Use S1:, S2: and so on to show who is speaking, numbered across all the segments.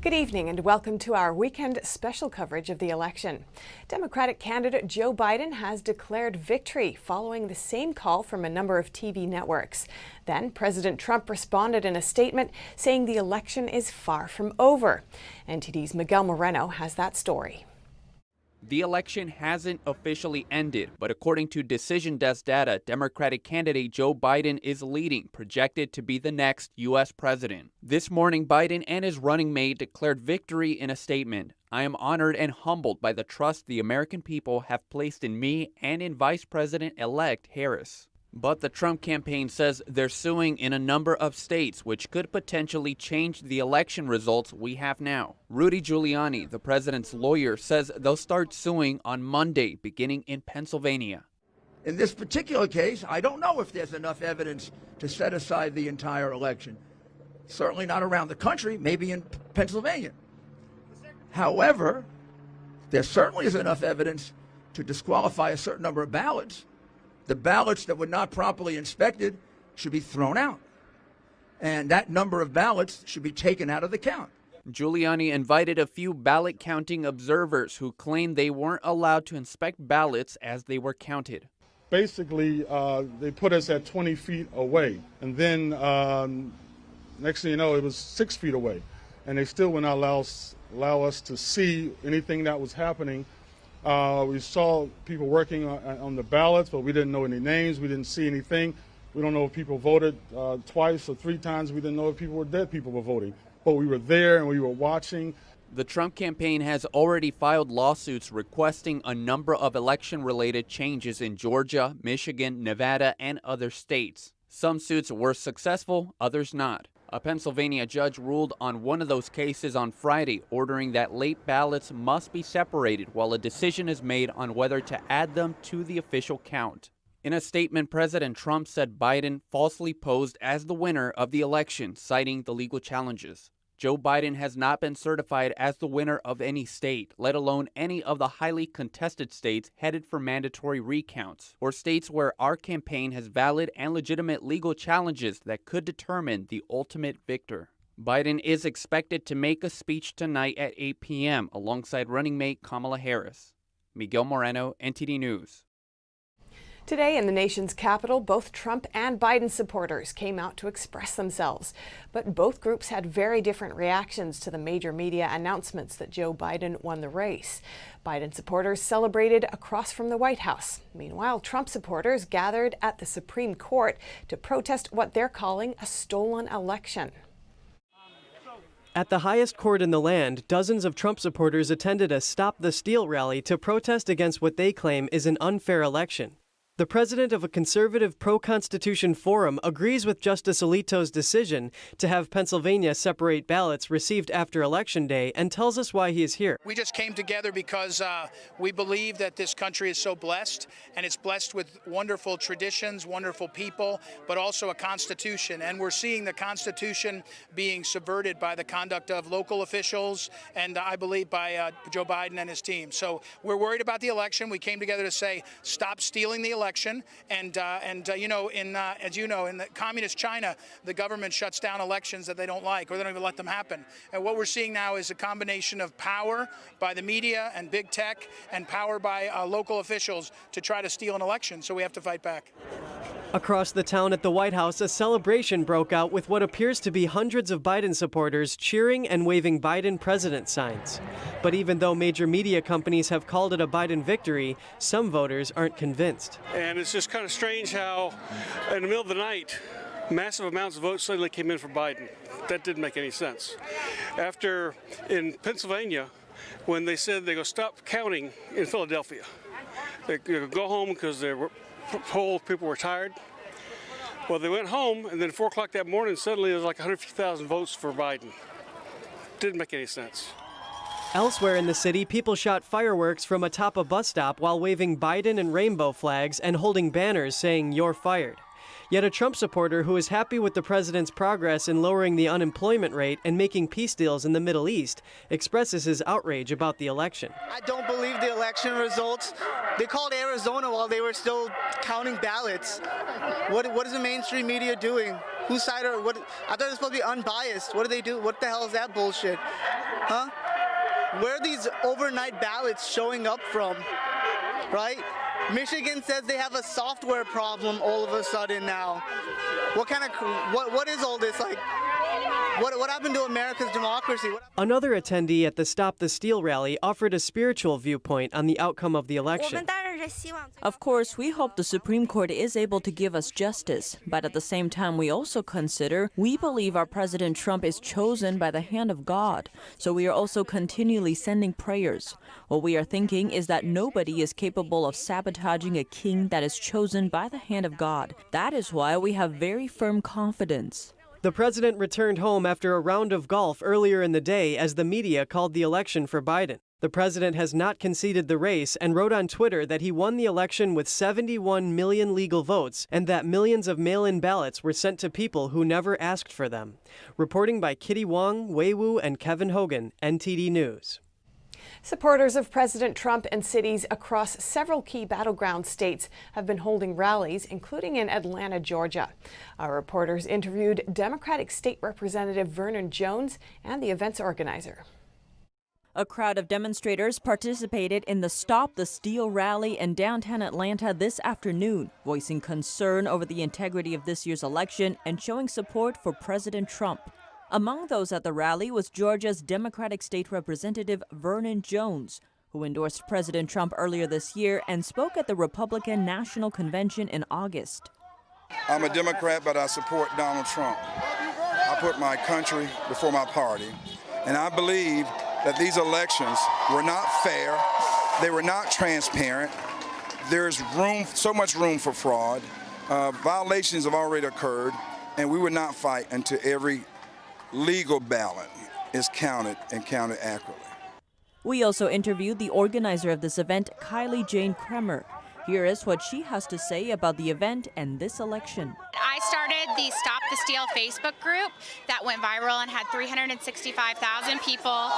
S1: Good evening and welcome to our weekend special coverage of the election. Democratic candidate Joe Biden has declared victory following the same call from a number of TV networks. Then President Trump responded in a statement saying the election is far from over. NTD's Miguel Moreno has that story.
S2: The election hasn't officially ended, but according to Decision Desk data, Democratic candidate Joe Biden is leading, projected to be the next U.S. president. This morning, Biden and his running mate declared victory in a statement. "I am honored and humbled by the trust the American people have placed in me and in Vice President-elect Harris." But the Trump campaign says they're suing in a number of states, which could potentially change the election results we have now. Rudy Giuliani, the president's lawyer, says they'll start suing on Monday, beginning in Pennsylvania.
S3: In this particular case, I don't know if there's enough evidence to set aside the entire election. Certainly not around the country, maybe in Pennsylvania. However, there certainly is enough evidence to disqualify a certain number of ballots. The ballots that were not properly inspected should be thrown out. And that number of ballots should be taken out of the count.
S2: Giuliani invited a few ballot counting observers who claimed they weren't allowed to inspect ballots as they were counted.
S4: Basically, they put us at 20 feet away. And then next thing you know, it was 6 feet away. And they still would not allow us to see anything that was happening. We saw people working on the ballots, but we didn't know any names. We didn't see anything. We don't know if people voted twice or three times. We didn't know if people were dead people were voting. But we were there and we were watching.
S2: The Trump campaign has already filed lawsuits requesting a number of election-related changes in Georgia, Michigan, Nevada, and other states. Some suits were successful, others not. A Pennsylvania judge ruled on one of those cases on Friday, ordering that late ballots must be separated while a decision is made on whether to add them to the official count. In a statement, President Trump said Biden falsely posed as the winner of the election, citing the legal challenges. Joe Biden has not been certified as the winner of any state, let alone any of the highly contested states headed for mandatory recounts, or states where our campaign has valid and legitimate legal challenges that could determine the ultimate victor. Biden is expected to make a speech tonight at 8 p.m. alongside running mate Kamala Harris. Miguel Moreno, NTD News.
S1: Today in the nation's capital, both Trump and Biden supporters came out to express themselves. But both groups had very different reactions to the major media announcements that Joe Biden won the race. Biden supporters celebrated across from the White House. Meanwhile, Trump supporters gathered at the Supreme Court to protest what they're calling a stolen election.
S5: At the highest court in the land, dozens of Trump supporters attended a Stop the Steal rally to protest against what they claim is an unfair election. The president of a conservative pro-Constitution forum agrees with Justice Alito's decision to have Pennsylvania separate ballots received after Election Day and tells us why he is here.
S6: We just came together because we believe that this country is so blessed, and it's blessed with wonderful traditions, wonderful people, but also a Constitution. And we're seeing the Constitution being subverted by the conduct of local officials and I believe by Joe Biden and his team. So we're worried about the election. We came together to say, stop stealing the election. And as you know, in the communist China, the government shuts down elections that they don't like, or they don't even let them happen. And what we're seeing now is a combination of power by the media and big tech and power by local officials to try to steal an election. So we have to fight back.
S5: Across the town at the White House, a celebration broke out with what appears to be hundreds of Biden supporters cheering and waving Biden president signs. But even though major media companies have called it a Biden victory, some voters aren't convinced.
S7: And it's just kind of strange how, in the middle of the night, massive amounts of votes suddenly came in for Biden. That didn't make any sense. After, in Pennsylvania, when they said they're going to stop counting in Philadelphia, they're going to go home because they were poll people were tired. Well, they went home, and then at 4 o'clock that morning, suddenly there was like 150,000 votes for Biden. Didn't make any sense.
S5: Elsewhere in the city, people shot fireworks from atop a bus stop while waving Biden and rainbow flags and holding banners saying, "You're fired." Yet a Trump supporter who is happy with the president's progress in lowering the unemployment rate and making peace deals in the Middle East expresses his outrage about the election.
S8: I don't believe the election results. They called Arizona while they were still counting ballots. What is the mainstream media doing? Whose side are what? I thought it was supposed to be unbiased. What do they do? What the hell is that bullshit? Huh? Where are these overnight ballots showing up from? Right? Michigan says they have a software problem all of a sudden now. What is all this like? What happened to America's democracy?
S5: Another attendee at the Stop the Steal rally offered a spiritual viewpoint on the outcome of the election.
S9: Of course, we hope the Supreme Court is able to give us justice, but at the same time, we also consider we believe our President Trump is chosen by the hand of God, so we are also continually sending prayers. What we are thinking is that nobody is capable of sabotaging a king that is chosen by the hand of God. That is why we have very firm confidence.
S5: The president returned home after a round of golf earlier in the day as the media called the election for Biden. The president has not conceded the race and wrote on Twitter that he won the election with 71 million legal votes and that millions of mail-in ballots were sent to people who never asked for them. Reporting by Kitty Wong, Wei Wu, and Kevin Hogan, NTD News.
S1: Supporters of President Trump in cities across several key battleground states have been holding rallies, including in Atlanta, Georgia. Our reporters interviewed Democratic State Representative Vernon Jones and the event's organizer.
S9: A crowd of demonstrators participated in the Stop the Steal rally in downtown Atlanta this afternoon, voicing concern over the integrity of this year's election and showing support for President Trump. Among those at the rally was Georgia's Democratic State Representative Vernon Jones, who endorsed President Trump earlier this year and spoke at the Republican National Convention in August.
S10: I'm a Democrat, but I support Donald Trump. I put my country before my party, and I believe that these elections were not fair, they were not transparent. There's so much room for fraud. Violations have already occurred, and we would not fight until every legal ballot is counted and counted accurately.
S9: We also interviewed the organizer of this event, Kylie Jane Kremer. Here is what she has to say about the event and this election.
S11: I started the Stop the Steal Facebook group that went viral and had 365,000 people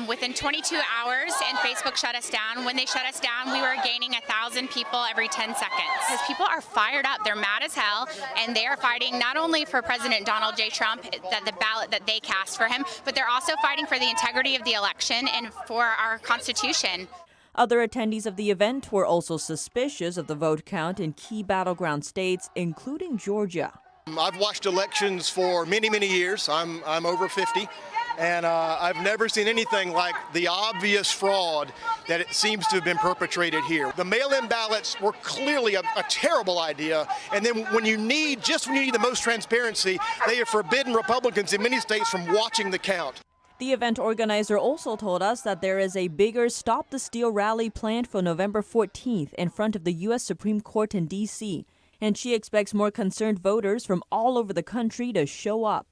S11: within 22 hours, and Facebook shut us down. When they shut us down, we were gaining 1,000 people every 10 seconds. Because people are fired up, they're mad as hell, and they are fighting not only for President Donald J. Trump, the ballot that they cast for him, but they're also fighting for the integrity of the election and for our Constitution.
S9: Other attendees of the event were also suspicious of the vote count in key battleground states, including Georgia.
S12: I've watched elections for many, many years. I'm over 50, and I've never seen anything like the obvious fraud that it seems to have been perpetrated here. The mail-in ballots were clearly a terrible idea, and then when you need the most transparency, they have forbidden Republicans in many states from watching the count.
S9: The event organizer also told us that there is a bigger Stop the Steal rally planned for November 14th in front of the U.S. Supreme Court in D.C., and she expects more concerned voters from all over the country to show up.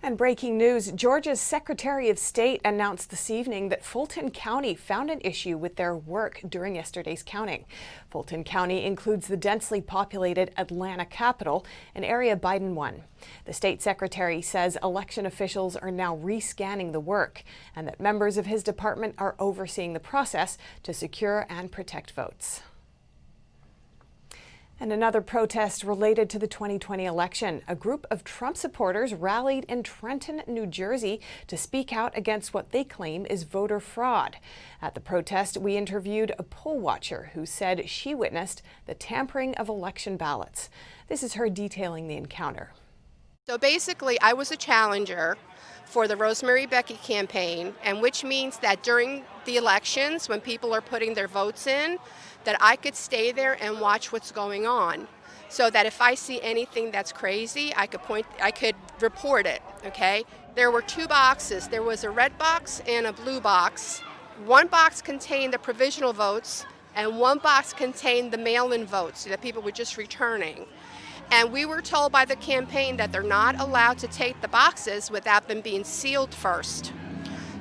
S1: And breaking news, Georgia's Secretary of State announced this evening that Fulton County found an issue with their work during yesterday's counting. Fulton County includes the densely populated Atlanta capital, an area Biden won. The state secretary says election officials are now rescanning the work and that members of his department are overseeing the process to secure and protect votes. And another protest related to the 2020 election. A group of Trump supporters rallied in Trenton, New Jersey to speak out against what they claim is voter fraud. At the protest, we interviewed a poll watcher who said she witnessed the tampering of election ballots. This is her detailing the encounter.
S13: So basically, I was a challenger for the Rosemary Becky campaign, and which means that during the elections, when people are putting their votes in, that I could stay there and watch what's going on, so that if I see anything that's crazy, I could report it, okay? There were two boxes. There was a red box and a blue box. One box contained the provisional votes, and one box contained the mail-in votes that people were just returning. And we were told by the campaign that they're not allowed to take the boxes without them being sealed first.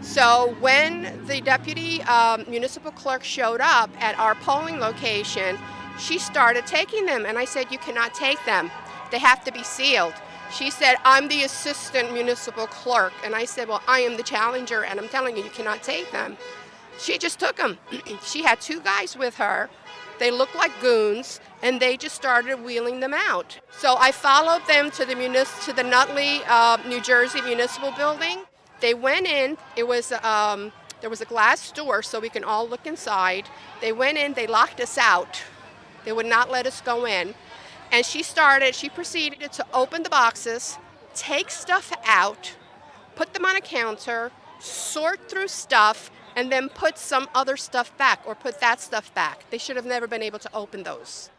S13: So when the deputy municipal clerk showed up at our polling location, she started taking them. And I said, you cannot take them. They have to be sealed. She said, I'm the assistant municipal clerk. And I said, well, I am the challenger, and I'm telling you, you cannot take them. She just took them. She had two guys with her. They looked like goons, and they just started wheeling them out. So I followed them to the Nutley, New Jersey Municipal Building. They went in. It was there was a glass door so we can all look inside. They went in. They locked us out. They would not let us go in. And she proceeded to open the boxes, take stuff out, put them on a counter, sort through stuff, and then put some other stuff back, or put that stuff back. They should have never been able to open those.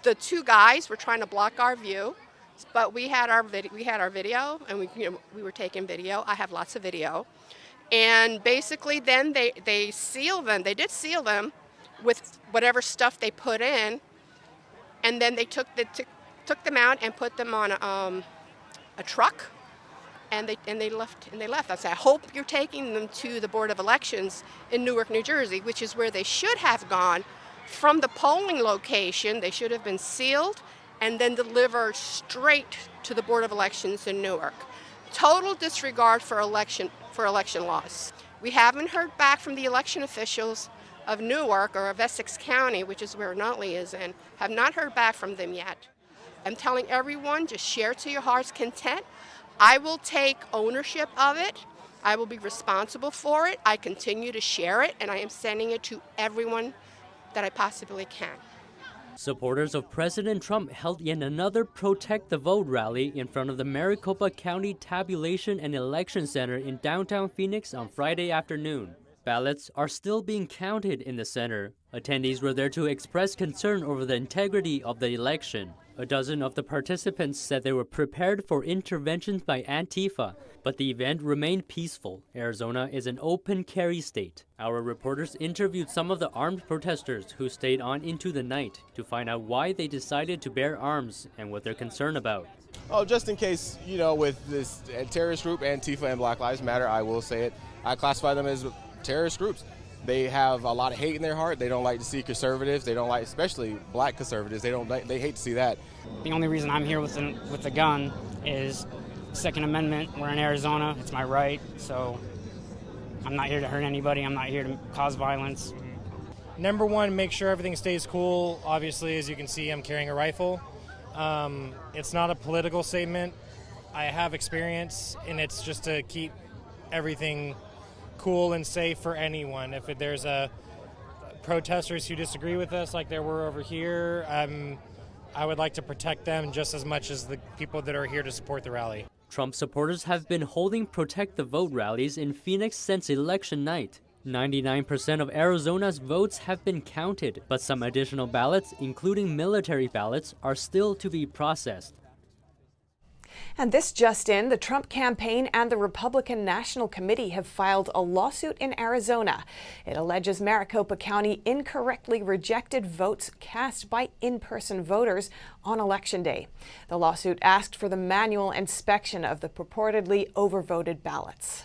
S13: The two guys were trying to block our view, but we had our video, and we were taking video. I have lots of video. And basically then they sealed them. They did seal them with whatever stuff they put in, and then they took them out and put them on a truck. And they left. I said, I hope you're taking them to the Board of Elections in Newark, New Jersey, which is where they should have gone from the polling location. They should have been sealed and then delivered straight to the Board of Elections in Newark. Total disregard for election laws. We haven't heard back from the election officials of Newark or of Essex County, which is where Nutley is in. Have not heard back from them yet. I'm telling everyone, just share to your heart's content. I will take ownership of it. I will be responsible for it. I continue to share it, and I am sending it to everyone that I possibly can.
S14: Supporters of President Trump held yet another Protect the Vote rally in front of the Maricopa County Tabulation and Election Center in downtown Phoenix on Friday afternoon. Ballots are still being counted in the center. Attendees were there to express concern over the integrity of the election. A dozen of the participants said they were prepared for interventions by Antifa, but the event remained peaceful. Arizona is an open carry state. Our reporters interviewed some of the armed protesters who stayed on into the night to find out why they decided to bear arms and what they're concerned about.
S15: Oh, just in case, with this terrorist group, Antifa and Black Lives Matter, I will say it. I classify them as terrorist groups. They have a lot of hate in their heart. They don't like to see conservatives. They don't like, especially black conservatives. They hate to see that.
S16: The only reason I'm here with a gun is Second Amendment. We're in Arizona. It's my right. So I'm not here to hurt anybody. I'm not here to cause violence.
S17: Number one, make sure everything stays cool. Obviously, as you can see, I'm carrying a rifle. It's not a political statement. I have experience, and it's just to keep everything cool and safe for anyone. If there's protesters who disagree with us like there were over here, I would like to protect them just as much as the people that are here to support the rally.
S14: Trump supporters have been holding Protect the Vote rallies in Phoenix since election night. 99% of Arizona's votes have been counted, but some additional ballots, including military ballots, are still to be processed.
S1: And this just in, the Trump campaign and the Republican National Committee have filed a lawsuit in Arizona. It alleges Maricopa County incorrectly rejected votes cast by in-person voters on Election Day. The lawsuit asked for the manual inspection of the purportedly overvoted ballots.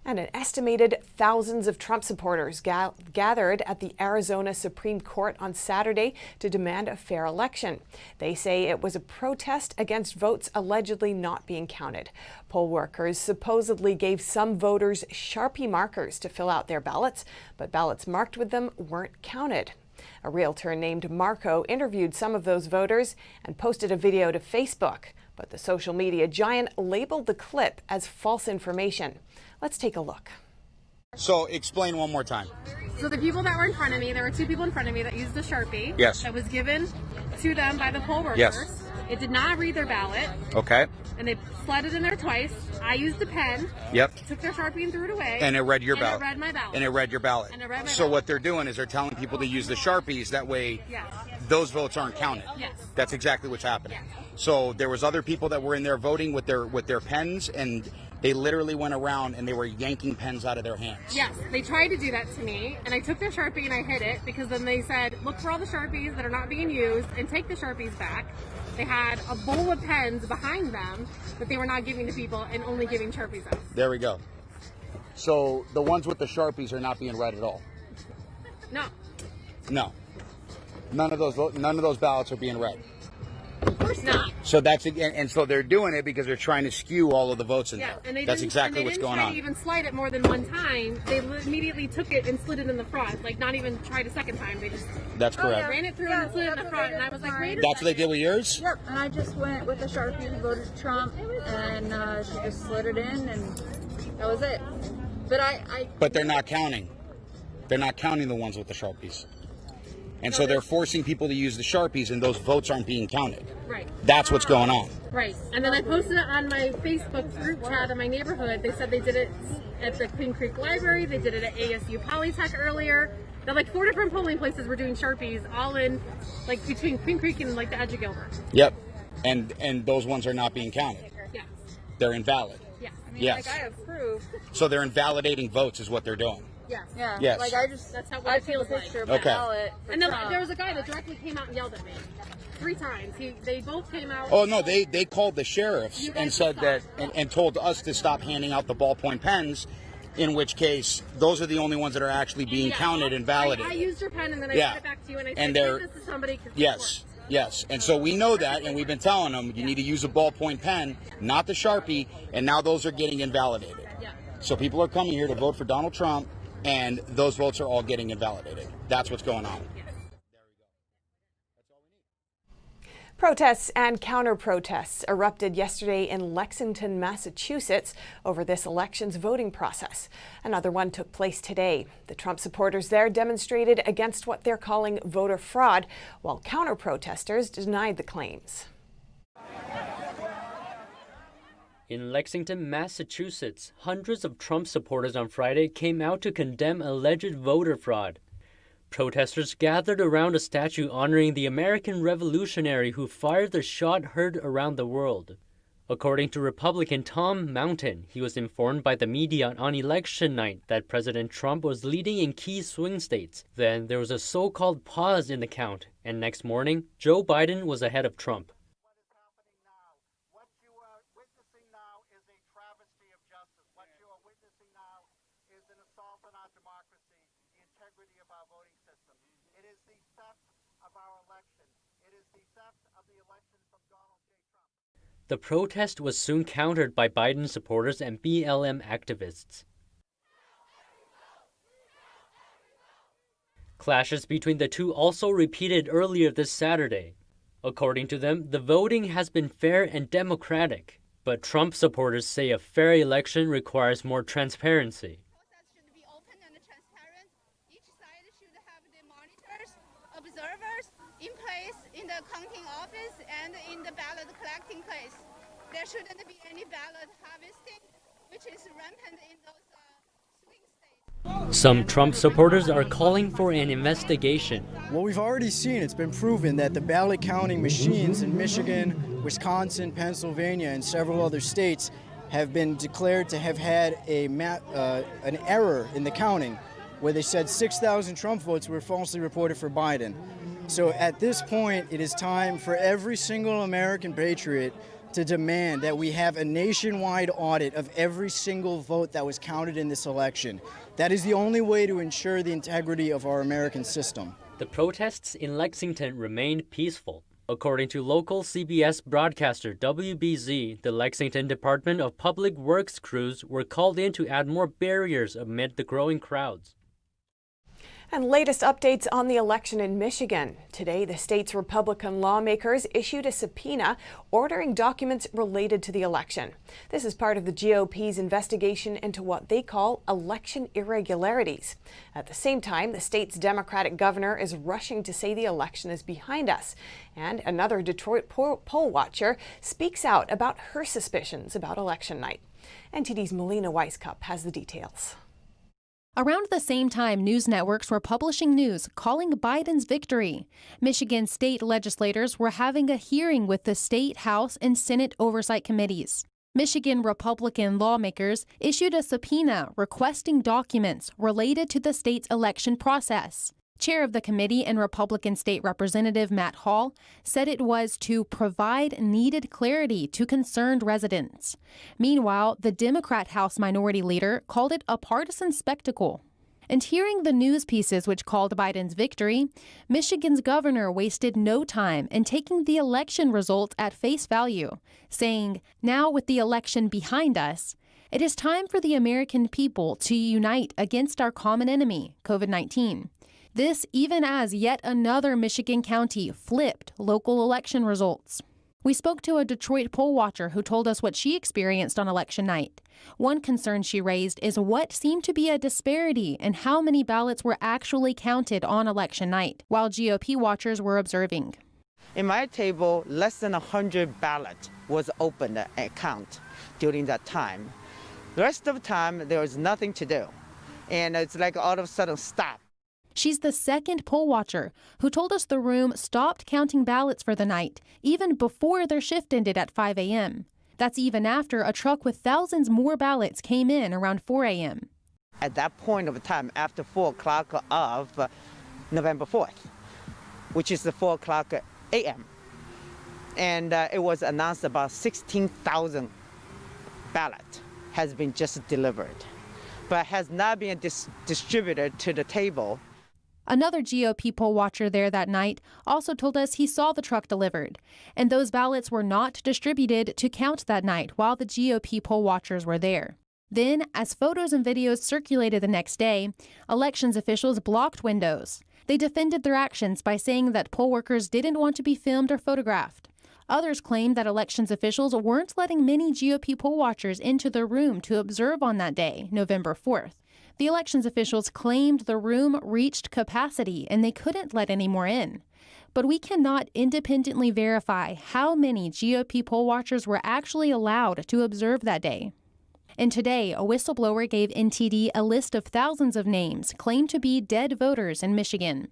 S1: And an estimated thousands of Trump supporters gathered at the Arizona Supreme Court on Saturday to demand a fair election. They say it was a protest against votes allegedly not being counted. Poll workers supposedly gave some voters Sharpie markers to fill out their ballots, but ballots marked with them weren't counted. A realtor named Marco interviewed some of those voters and posted a video to Facebook, but the social media giant labeled the clip as false information. Let's take a look.
S18: So explain one more time.
S19: So the people that were in front of me, there were two people in front of me that used the Sharpie.
S18: Yes.
S19: That was given to them by the poll workers.
S18: Yes.
S19: It did not read their ballot.
S18: Okay.
S19: And they slid it in there twice. I used the pen.
S18: Yep.
S19: Took their Sharpie and threw it away.
S18: And it read your ballot.
S19: And it read my ballot.
S18: And it read your ballot.
S19: And it read my
S18: So
S19: ballot.
S18: what they're doing is they're telling people to use the Sharpies. That way those votes aren't counted.
S19: Yes.
S18: That's exactly what's happening. So there was other people that were in there voting with their pens, and they literally went around and they were yanking pens out of their hands.
S19: Yes, they tried to do that to me, and I took their Sharpie and I hid it because then they said, look for all the Sharpies that are not being used and take the Sharpies back. They had a bowl of pens behind them that they were not giving to people and only giving Sharpies out.
S18: There we go. So the ones with the Sharpies are not being read at all?
S19: No.
S18: No. None of those ballots are being read.
S19: course not.
S18: So and so they're doing it because they're trying to skew all of the votes in there.
S19: And
S18: That's exactly what's going on.
S19: They didn't try to even slide it more than one time. They immediately took it and slid it in the front, like not even tried a second time. They just
S18: That's correct.
S19: ran it through and slid it in the front, and I was like, wait a
S18: That's what they did with yours?
S20: Yep, and I just went with the Sharpie and voted Trump, and she just slid it in, and that was it. But
S18: they're not counting. They're not counting the ones with the Sharpies. And so they're forcing people to use the Sharpies, and those votes aren't being counted.
S19: Right.
S18: That's what's going on.
S19: Right. And then I posted it on my Facebook group chat in my neighborhood. They said they did it at the Queen Creek Library. They did it at ASU Polytech earlier. They're like 4 different polling places were doing Sharpies, all in like between Queen Creek and like the edge of Gilbert.
S18: Yep. And those ones are not being counted.
S19: Yeah.
S18: They're invalid.
S19: Yeah.
S20: I mean,
S18: Yes.
S20: like, I have proof.
S18: So they're invalidating votes is what they're doing.
S19: Yes.
S20: Yeah.
S18: Yes.
S20: Like,
S19: That's how it feels like.
S20: Picture of my ballot for
S19: And then
S20: Trump.
S19: there was a guy that directly came out and yelled at me 3 times. They both came out.
S18: Oh, no, they called the sheriffs
S19: You guys
S18: and said that, and told us to stop handing out the ballpoint pens, in which case, those are the only ones that are actually being counted and validated.
S19: I used your pen and then I
S18: Yeah.
S19: sent it back to you and I
S18: And
S19: said,
S18: they're-
S19: give this to somebody. 'Cause
S18: Yes, yes. And so we know that, and we've been telling them, you need to use a ballpoint pen, not the Sharpie, and now those are getting invalidated.
S19: Yeah.
S18: So people are coming here to vote for Donald Trump, and those votes are all getting invalidated. That's what's going on.
S1: Protests and counter-protests erupted yesterday in Lexington, Massachusetts over this election's voting process. Another one took place today. The Trump supporters there demonstrated against what they're calling voter fraud, while counter-protesters denied the claims.
S14: In Lexington, Massachusetts, hundreds of Trump supporters on Friday came out to condemn alleged voter fraud. Protesters gathered around a statue honoring the American revolutionary who fired the shot heard around the world. According to Republican Tom Mountain, he was informed by the media on election night that President Trump was leading in key swing states. Then there was a so-called pause in the count, and next morning, Joe Biden was ahead of Trump. The protest was soon countered by Biden supporters and BLM activists. Clashes between the two also repeated earlier this Saturday. According to them, the voting has been fair and democratic, but Trump supporters say a fair election requires more transparency.
S21: Observers in place in the counting office and in the ballot collecting place. There shouldn't be any ballot harvesting, which is rampant in those swing states.
S14: Some Trump supporters are calling for an investigation.
S22: Well, we've already seen, it's been proven that the ballot counting machines in Michigan, Wisconsin, Pennsylvania, and several other states have been declared to have had an error in the counting, where they said 6,000 Trump votes were falsely reported for Biden. So at this point, it is time for every single American patriot to demand that we have a nationwide audit of every single vote that was counted in this election. That is the only way to ensure the integrity of our American system.
S14: The protests in Lexington remained peaceful. According to local CBS broadcaster WBZ, the Lexington Department of Public Works crews were called in to add more barriers amid the growing crowds.
S1: And latest updates on the election in Michigan. Today, the state's Republican lawmakers issued a subpoena ordering documents related to the election. This is part of the GOP's investigation into what they call election irregularities. At the same time, the state's Democratic governor is rushing to say the election is behind us. And another Detroit poll watcher speaks out about her suspicions about election night. NTD's Melina Weisskopf has the details.
S23: Around the same time, news networks were publishing news calling Biden's victory. Michigan state legislators were having a hearing with the state, House, and Senate oversight committees. Michigan Republican lawmakers issued a subpoena requesting documents related to the state's election process. Chair of the committee and Republican State Representative Matt Hall said it was to provide needed clarity to concerned residents. Meanwhile, the Democrat House Minority Leader called it a partisan spectacle. And hearing the news pieces which called Biden's victory, Michigan's governor wasted no time in taking the election results at face value, saying, "Now with the election behind us, it is time for the American people to unite against our common enemy, COVID-19. This even as yet another Michigan county flipped local election results. We spoke to a Detroit poll watcher who told us what she experienced on election night. One concern she raised is what seemed to be a disparity in how many ballots were actually counted on election night, while GOP watchers were observing.
S2: In my table, less than 100 ballots was opened and count during that time. The rest of the time, there was nothing to do. And it's like all of a sudden stop.
S23: She's the second poll watcher who told us the room stopped counting ballots for the night, even before their shift ended at 5 a.m. That's even after a truck with thousands more ballots came in around 4 a.m.
S2: At that point of time, after 4 o'clock of November 4th, which is the 4 o'clock a.m., and it was announced about 16,000 ballots has been just delivered, but has not been distributed to the table.
S23: Another GOP poll watcher there that night also told us he saw the truck delivered, and those ballots were not distributed to count that night while the GOP poll watchers were there. Then, as photos and videos circulated the next day, elections officials blocked windows. They defended their actions by saying that poll workers didn't want to be filmed or photographed. Others claimed that elections officials weren't letting many GOP poll watchers into the room to observe on that day, November 4th. The elections officials claimed the room reached capacity and they couldn't let any more in. But we cannot independently verify how many GOP poll watchers were actually allowed to observe that day. And today, a whistleblower gave NTD a list of thousands of names claimed to be dead voters in Michigan.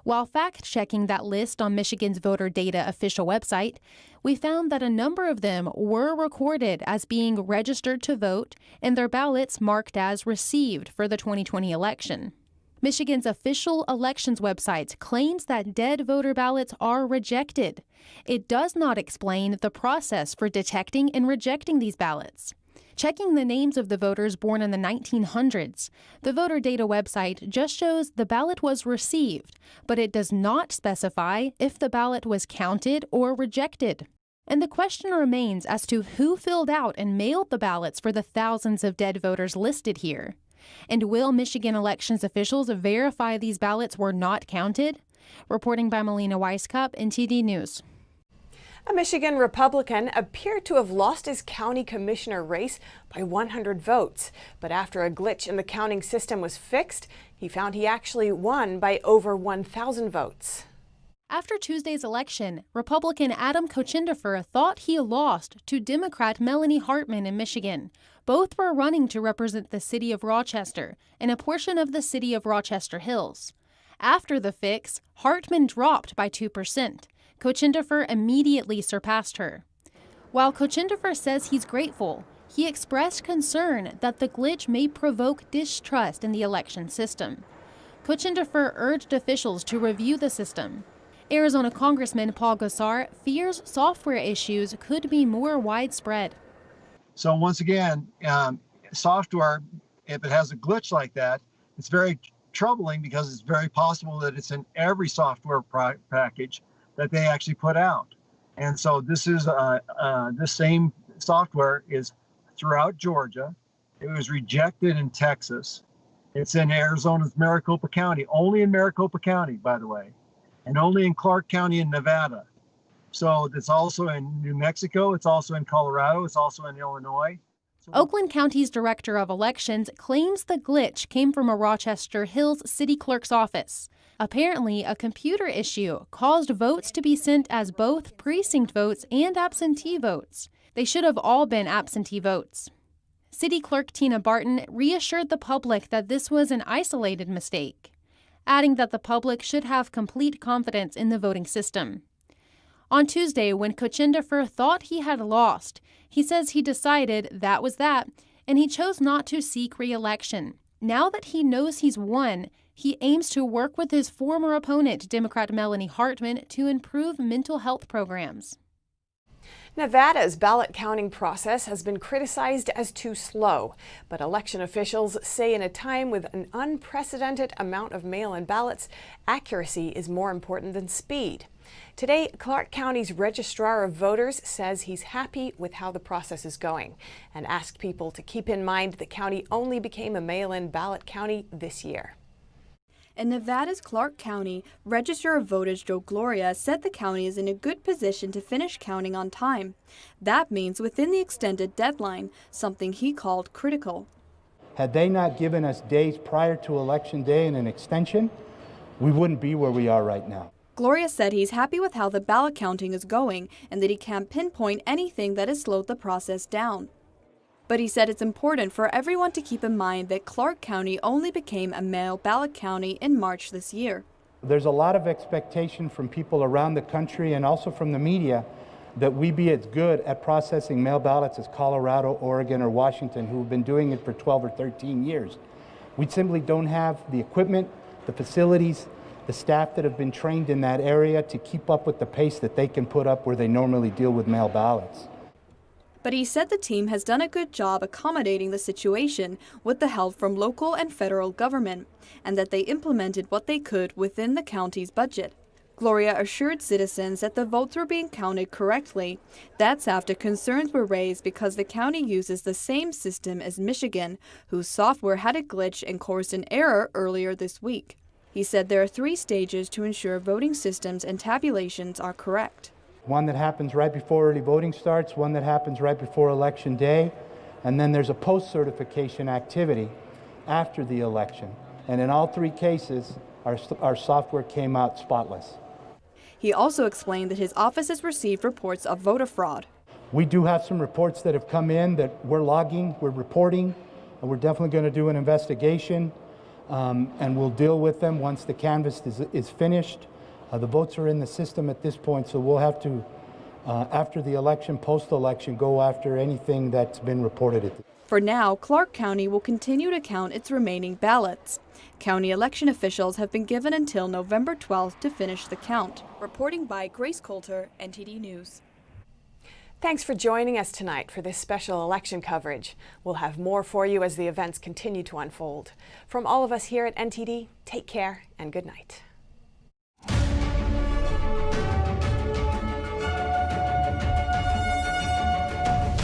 S23: While fact-checking that list on Michigan's voter data official website, we found that a number of them were recorded as being registered to vote and their ballots marked as received for the 2020 election. Michigan's official elections website claims that dead voter ballots are rejected. It does not explain the process for detecting and rejecting these ballots. Checking the names of the voters born in the 1900s, the voter data website just shows the ballot was received, but it does not specify if the ballot was counted or rejected. And the question remains as to who filled out and mailed the ballots for the thousands of dead voters listed here. And will Michigan elections officials verify these ballots were not counted? Reporting by Melina Weisskopf, NTD News.
S1: A Michigan Republican appeared to have lost his county commissioner race by 100 votes. But after a glitch in the counting system was fixed, he found he actually won by over 1,000 votes.
S23: After Tuesday's election, Republican Adam Kochenderfer thought he lost to Democrat Melanie Hartman in Michigan. Both were running to represent the city of Rochester and a portion of the city of Rochester Hills. After the fix, Hartman dropped by 2%. Kochenderfer immediately surpassed her. While Kochenderfer says he's grateful, he expressed concern that the glitch may provoke distrust in the election system. Kochenderfer urged officials to review the system. Arizona Congressman Paul Gosar fears software issues could be more widespread.
S3: So once again, software, if it has a glitch like that, it's very troubling because it's very possible that it's in every software package that they actually put out. And so this is this same software is throughout Georgia. It was rejected in Texas. It's in Arizona's Maricopa County, only in Maricopa County, by the way, and only in Clark County in Nevada. So it's also in New Mexico. It's also in Colorado. It's also in Illinois.
S23: Oakland County's Director of Elections claims the glitch came from a Rochester Hills city clerk's office. Apparently, a computer issue caused votes to be sent as both precinct votes and absentee votes. They should have all been absentee votes. City Clerk Tina Barton reassured the public that this was an isolated mistake, adding that the public should have complete confidence in the voting system. On Tuesday, when Kochenderfer thought he had lost, he says he decided that was that, and he chose not to seek re-election. Now that he knows he's won, he aims to work with his former opponent, Democrat Melanie Hartman, to improve mental health programs.
S1: Nevada's ballot counting process has been criticized as too slow, but election officials say in a time with an unprecedented amount of mail-in ballots, accuracy is more important than speed. Today, Clark County's Registrar of Voters says he's happy with how the process is going and asked people to keep in mind the county only became a mail-in ballot county this year.
S4: In Nevada's Clark County, Registrar of Voters Joe Gloria said the county is in a good position to finish counting on time. That means within the extended deadline, something he called critical.
S6: Had they not given us days prior to Election Day and an extension, we wouldn't be where we are right now.
S4: Gloria said he's happy with how the ballot counting is going and that he can't pinpoint anything that has slowed the process down. But he said it's important for everyone to keep in mind that Clark County only became a mail ballot county in March this year.
S6: There's a lot of expectation from people around the country and also from the media that we be as good at processing mail ballots as Colorado, Oregon, or Washington, who have been doing it for 12 or 13 years. We simply don't have the equipment, the facilities, the staff that have been trained in that area to keep up with the pace that they can put up where they normally deal with mail ballots.
S4: But he said the team has done a good job accommodating the situation with the help from local and federal government, and that they implemented what they could within the county's budget. Gloria assured citizens that the votes were being counted correctly. That's after concerns were raised because the county uses the same system as Michigan, whose software had a glitch and caused an error earlier this week. He said there are 3 stages to ensure voting systems and tabulations are correct.
S6: One that happens right before early voting starts, one that happens right before Election Day, and then there's a post-certification activity after the election. And in all 3 cases, our software came out spotless.
S4: He also explained that his office has received reports of voter fraud.
S6: We do have some reports that have come in that we're logging, we're reporting, and we're definitely going to do an investigation, and we'll deal with them once the canvass is finished. The votes are in the system at this point, so we'll have to, after the election, post-election, go after anything that's been reported.
S4: For now, Clark County will continue to count its remaining ballots. County election officials have been given until November 12th to finish the count. Reporting by Grace Coulter, NTD News.
S1: Thanks for joining us tonight for this special election coverage. We'll have more for you as the events continue to unfold. From all of us here at NTD, take care and good night.